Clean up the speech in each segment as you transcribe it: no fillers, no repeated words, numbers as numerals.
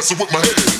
messing with my head.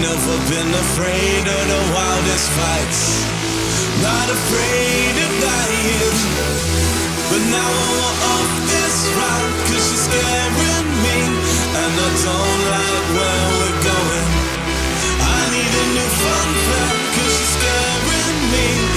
never been afraid of the wildest fights. Not afraid of dying. But now I want off this ride, 'cause she's scaring me, and I don't like where we're going. I need a new fun fact, 'cause she's scaring me.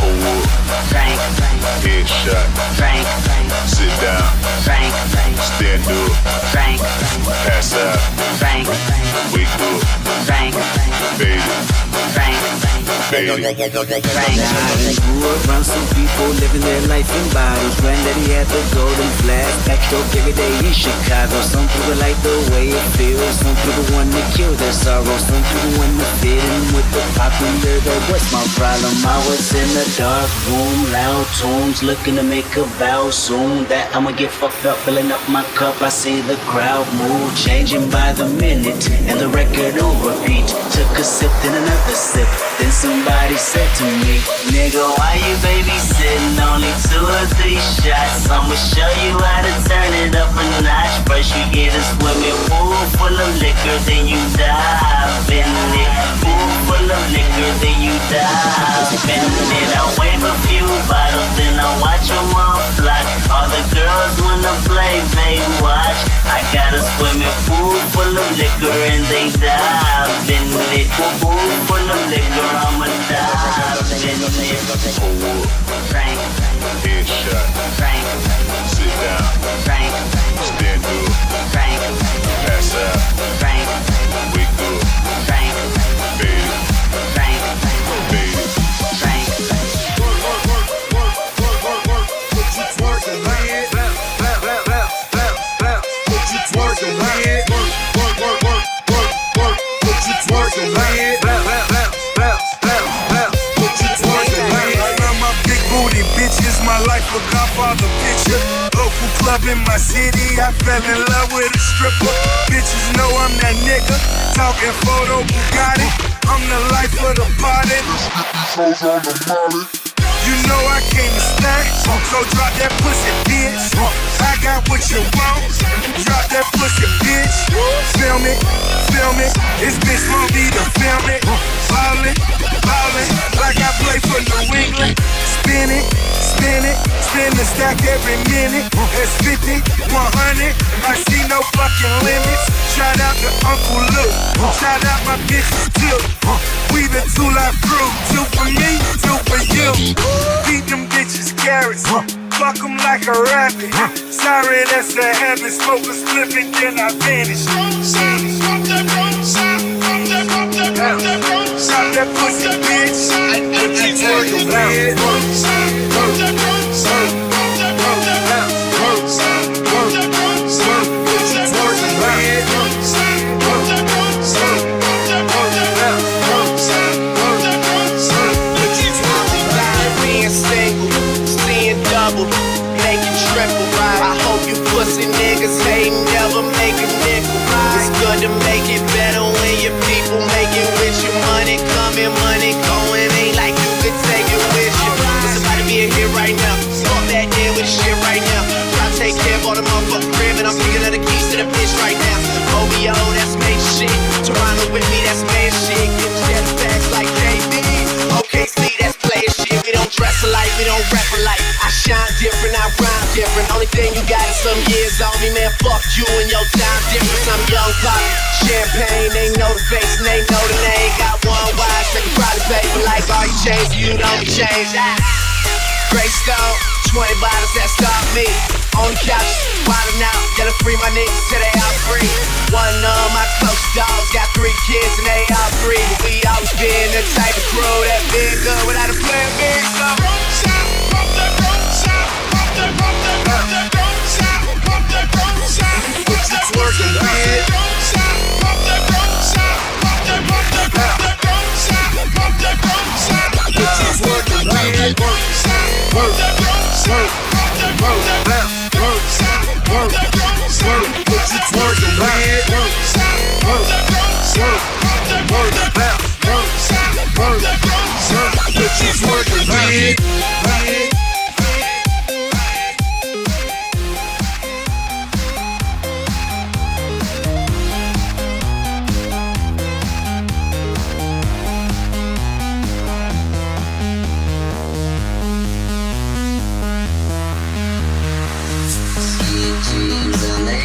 Hold up, Frank, headshot, Frank, sit down, Frank, stand up, Frank, pass out, Frank, wake up, Frank, fade it, Frank, fade it. I grew around some people living their life in bottles. Granddaddy had the golden flask, backstroke every day in Chicago. Some people like the way it feels. Some people want to kill their sorrow. Some people want to fit in with the popular. That what's my problem? I was in a dark room, loud tunes, looking to make a vow soon that I'ma get fucked up, filling up my cup. I see the crowd move, changing by the minute, and the record on repeat. Took a sip, then another sip. Then somebody said to me, nigga, why you babysitting? Only 2 or 3 shots. I'ma show you how to turn it up a notch. First you get a swimming pool full of liquor, then you dive in it. Pool full of liquor, then you dive in it. I wave a few bottles, then I watch them all fly. All the girls wanna play, they watch. I got a swimming pool full of liquor and they dive in it. Pool full of liquor, I'ma dive in it. Hold up, Frank, headshot, Frank, sit down, Frank, stand up, Frank, pass out, Frank, wake up, Frank, fade it, Frank, fade it. Frank. A Godfather picture, local club in my city. I fell in love with a stripper. Bitches know I'm that nigga. Talking photo Bugatti. I'm the life of the party. Hoes on the molly. You know I came to stack, so drop that pussy, bitch. I got what you want. Drop that pussy, bitch. Film it, this bitch won't need to film it. Ballin', like I play for New England. Spin the stack every minute. It's 50, 100, I see no fucking limits. Shout out to Uncle Luke, shout out my bitches too. We the 2 Live crew, 2 for me, 2 for you. Feed them bitches carrots, fuck them like a rabbit. Sorry, that's the habit, smoke a split and then I vanish. Stop that pussy, bitch. What you twerking with? Pussy niggas ain't never make a nickel. It's good to make it better when your people make it with you. Money coming, money going. Ain't like you could take it with you. There's somebody being here right now. Fuck that deal with shit right now. Try to take care of all the motherfucking crib, and I'm picking up the keys to the bitch right now. OVO, that's main shit. Toronto with me, that's man shit. Get jet bags like KB. OKC, that's player shit. We don't dress alike, we don't rap alike. I shine different, I rhyme different. Only thing you got is some years on me, man. Fuck you and your time difference. I'm young pop, champagne. They know the face and they know the name. Got one watch, they can probably pay for like all you change. You don't change. Gray stone, 20 bottles that stop me. On the couch, wildin' out. Gotta free my niggas till they all free. One of my close dogs got 3 kids and they all free. But we always been the type of crew that been good without a plan B. What you twerking with? What you twerking with? Work, what you twerking with? What you twerking with? Jeans on the